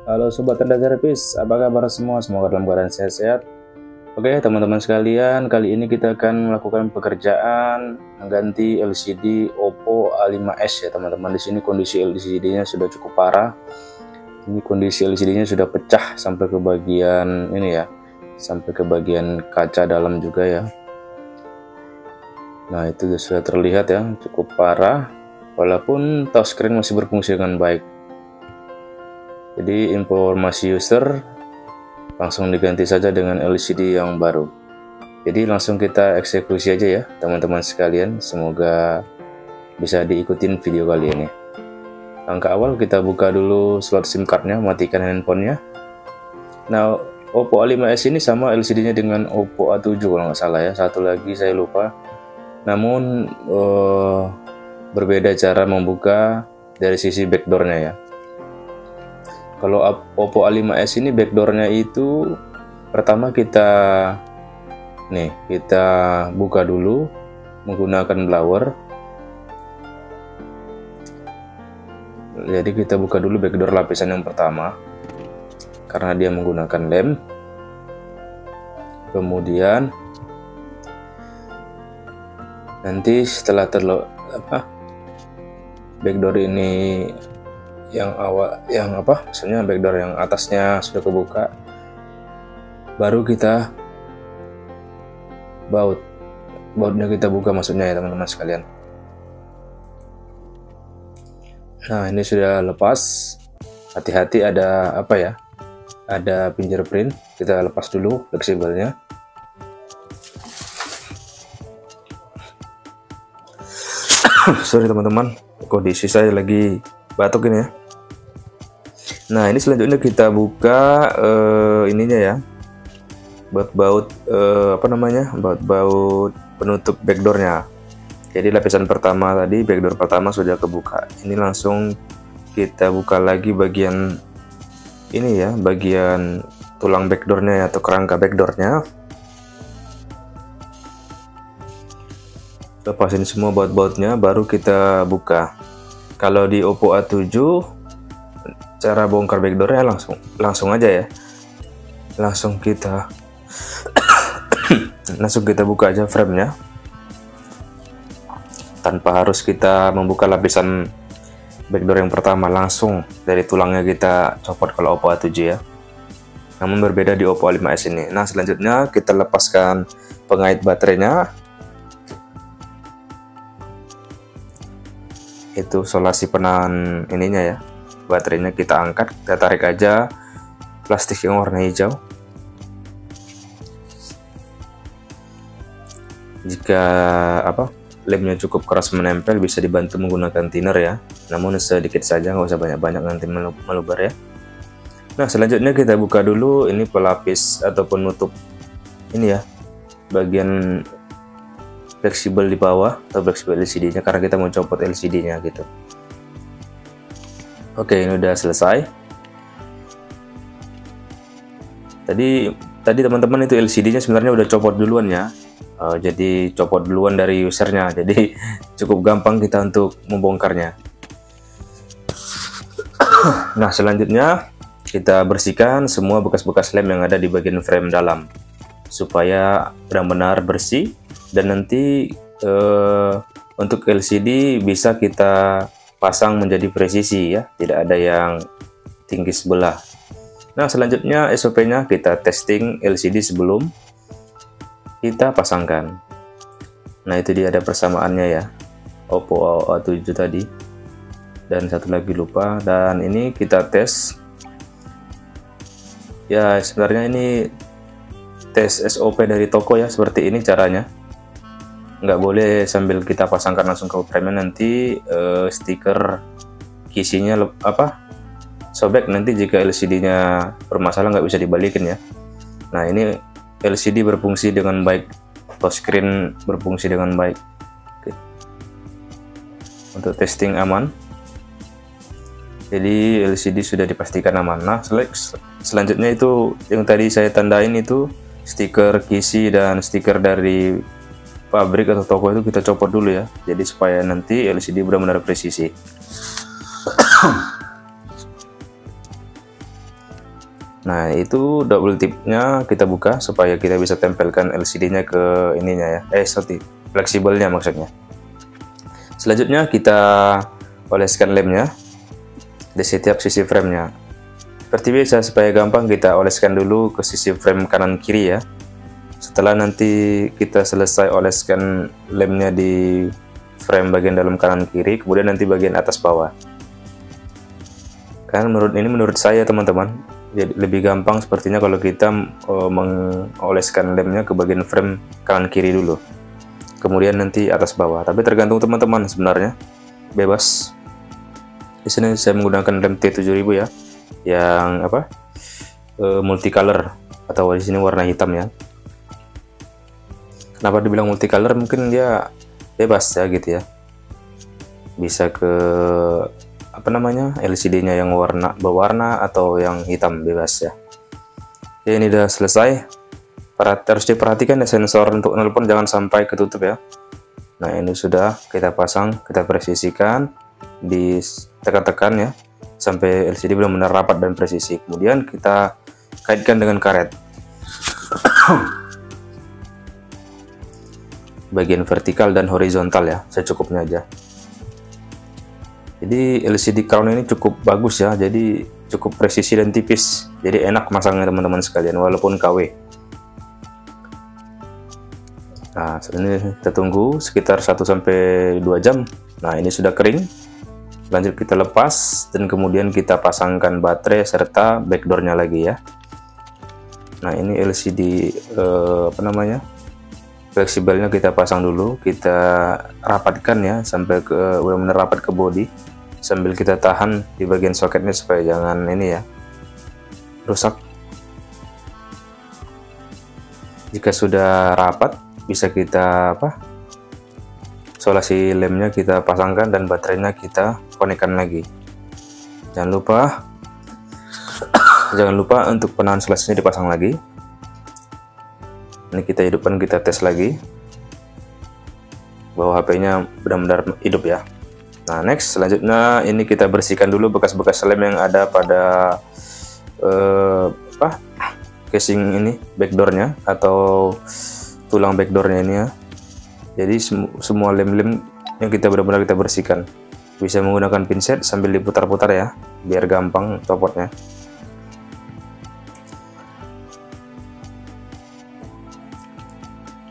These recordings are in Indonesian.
Halo Sobat Tanda Terapis, apa kabar semua? Semoga dalam keadaan sehat-sehat. Oke teman-teman sekalian, kali ini kita akan melakukan pekerjaan mengganti LCD Oppo A5s ya teman-teman. Di sini kondisi LCD-nya sudah cukup parah. Ini kondisi LCD-nya sudah pecah sampai ke bagian ini ya, sampai ke bagian kaca dalam juga ya. Nah itu sudah terlihat ya, cukup parah. Walaupun touchscreen masih berfungsi dengan baik. Jadi informasi user langsung diganti saja dengan LCD yang baru. Jadi langsung kita eksekusi aja ya teman-teman sekalian. Semoga bisa diikutin video kali ini. Langkah awal kita buka dulu slot SIM cardnya, matikan handphonenya. Nah Oppo A5s ini sama LCD-nya dengan Oppo A7 kalau nggak salah ya. Satu lagi saya lupa. Namun berbeda cara membuka dari sisi backdoor-nya ya. Kalau Oppo A5s ini backdoor-nya itu pertama kita buka dulu menggunakan blower. Jadi kita buka dulu backdoor lapisan yang pertama karena dia menggunakan lem. Kemudian nanti setelah backdoor ini maksudnya backdoor yang atasnya sudah kebuka, baru kita bautnya kita buka maksudnya ya teman-teman sekalian. Nah ini sudah lepas, hati-hati ada ada fingerprint, kita lepas dulu fleksibelnya. Sorry teman-teman, kondisi saya lagi batuk ini ya. Nah ini selanjutnya kita baut baut penutup backdoornya. Jadi lapisan pertama tadi, backdoor pertama sudah kebuka. Ini langsung kita buka lagi bagian ini ya, bagian tulang backdoornya atau kerangka backdoornya. Lepasin semua baut-bautnya, baru kita buka. Kalau di Oppo A7 cara bongkar backdoornya langsung aja ya, langsung kita buka aja framenya tanpa harus kita membuka lapisan backdoor yang pertama, langsung dari tulangnya kita copot kalau Oppo A7 ya. Namun berbeda di Oppo A5s ini. Nah selanjutnya kita lepaskan pengait baterainya. Itu solasi penahan ininya ya, baterainya kita angkat, kita tarik aja plastik yang warna hijau. Jika lemnya cukup keras menempel, bisa dibantu menggunakan thinner ya, namun sedikit saja, nggak usah banyak-banyak nanti meluber ya. Nah selanjutnya kita buka dulu ini pelapis atau penutup ini ya, bagian fleksibel di bawah atau fleksibel LCD-nya, karena kita mau copot LCD-nya gitu. Oke, ini udah selesai. Tadi teman-teman itu LCD-nya sebenarnya udah copot duluan ya. Jadi copot duluan dari usernya. Jadi cukup gampang kita untuk membongkarnya. Nah, selanjutnya kita bersihkan semua bekas-bekas lem yang ada di bagian frame dalam supaya benar-benar bersih. Dan nanti untuk LCD bisa kita pasang menjadi presisi ya, tidak ada yang tinggi sebelah. Nah selanjutnya SOP-nya kita testing LCD sebelum kita pasangkan. Nah itu dia ada persamaannya ya, Oppo A7 tadi, dan satu lagi lupa. Dan ini kita tes ya, sebenarnya ini tes SOP dari toko ya, seperti ini caranya. Nggak boleh sambil kita pasangkan langsung ke frame, nanti stiker kisinya sobek, nanti jika LCD-nya bermasalah nggak bisa dibalikin ya. Nah ini LCD berfungsi dengan baik, touchscreen berfungsi dengan baik. Oke. Untuk testing aman, jadi LCD sudah dipastikan aman. Nah selanjutnya itu yang tadi saya tandain itu stiker kisi dan stiker dari pabrik atau toko itu kita copot dulu ya, jadi supaya nanti LCD benar-benar presisi. Nah, itu double tipnya kita buka supaya kita bisa tempelkan LCD-nya ke ininya ya. Fleksibelnya maksudnya. Selanjutnya kita oleskan lemnya di setiap sisi framenya. Seperti biasa, supaya gampang kita oleskan dulu ke sisi frame kanan kiri ya. Setelah nanti kita selesai oleskan lemnya di frame bagian dalam kanan kiri, kemudian nanti bagian atas bawah. Kan menurut saya teman-teman, jadi lebih gampang sepertinya kalau kita mengoleskan lemnya ke bagian frame kanan kiri dulu, kemudian nanti atas bawah. Tapi tergantung teman-teman sebenarnya, bebas. Di sini saya menggunakan lem T7000 ya, yang multicolor, atau di sini warna hitam ya. Kenapa dibilang multicolor? Mungkin dia bebas ya gitu ya, bisa ke LCD-nya yang berwarna atau yang hitam, bebas ya. Oke, ini udah selesai. Harus diperhatikan ya, sensor untuk nelpon jangan sampai ketutup ya. Nah, ini sudah kita pasang, kita presisikan, ditekan-tekan ya sampai LCD benar-benar rapat dan presisi. Kemudian kita kaitkan dengan karet bagian vertikal dan horizontal ya, secukupnya aja. Jadi LCD crown ini cukup bagus ya, jadi cukup presisi dan tipis, jadi enak masangnya teman-teman sekalian walaupun KW. Nah, ini kita tunggu sekitar 1-2 jam. Nah, ini sudah kering. Lanjut kita lepas dan kemudian kita pasangkan baterai serta backdoornya lagi ya. Nah, ini LCD fleksibelnya kita pasang dulu, kita rapatkan ya sampai ke benar-benar rapat ke bodi, sambil kita tahan di bagian soketnya supaya jangan ini ya rusak. Jika sudah rapat, bisa kita solasi lemnya kita pasangkan dan baterainya kita konekkan lagi. Jangan lupa untuk penahan selasnya dipasang lagi. Ini kita hidupkan, kita tes lagi bahwa HP-nya benar-benar hidup ya. Nah, next selanjutnya ini kita bersihkan dulu bekas-bekas lem yang ada pada casing ini, backdoornya atau tulang backdoornya ini ya. Jadi semua lem-lem yang kita benar-benar kita bersihkan. Bisa menggunakan pinset sambil diputar-putar ya, biar gampang copotnya.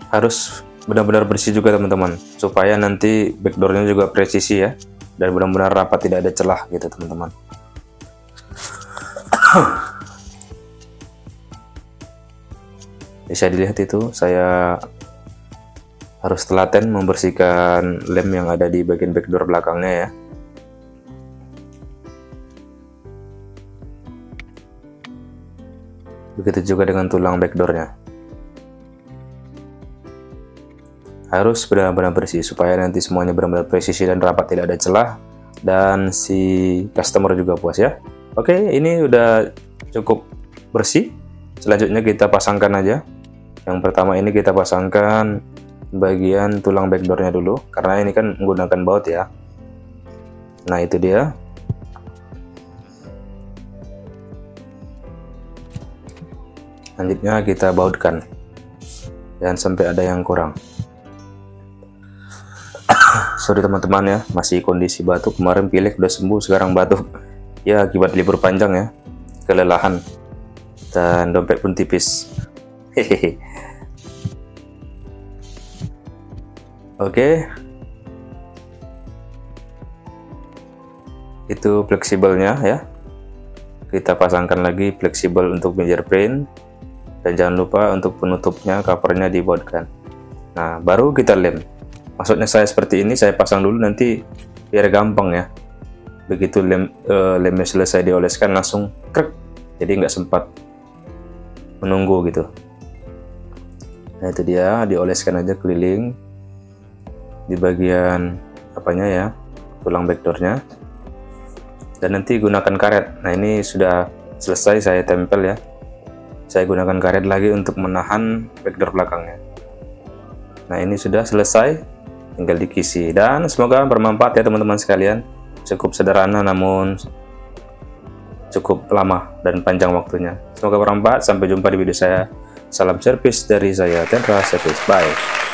Harus benar-benar bersih juga teman-teman, supaya nanti backdoornya juga presisi ya, dan benar-benar rapat, tidak ada celah gitu teman-teman. Bisa dilihat itu saya harus telaten membersihkan lem yang ada di bagian backdoor belakangnya ya. Begitu juga dengan tulang backdoornya. Harus benar-benar bersih supaya nanti semuanya benar-benar presisi dan rapat, tidak ada celah, dan si customer juga puas ya. Oke, ini udah cukup bersih. Selanjutnya kita pasangkan aja. Yang pertama ini kita pasangkan bagian tulang backdoornya dulu, karena ini kan menggunakan baut ya. Nah, itu dia. Selanjutnya kita bautkan, jangan sampai ada yang kurang. Sorry teman-teman ya, masih kondisi batuk. Kemarin pilek udah sembuh, sekarang batuk ya akibat libur panjang ya, kelelahan, dan dompet pun tipis. Hehehe. Oke, itu fleksibelnya ya, kita pasangkan lagi fleksibel untuk fingerprint, dan jangan lupa untuk penutupnya, covernya dibautkan. Nah, baru kita lem. Maksudnya saya seperti ini, saya pasang dulu nanti biar gampang ya. Begitu lemnya selesai dioleskan langsung krek, jadi nggak sempat menunggu gitu. Nah, itu dia, dioleskan aja keliling di bagian apanya ya, tulang backdoornya, dan nanti gunakan karet. Nah, ini sudah selesai saya tempel ya. Saya gunakan karet lagi untuk menahan backdoor belakangnya. Nah, ini sudah selesai, tinggal dikisi, dan semoga bermanfaat ya teman-teman sekalian. Cukup sederhana namun cukup lama dan panjang waktunya. Semoga bermanfaat. Sampai jumpa di video saya. Salam servis dari saya, Tendra Service. Bye.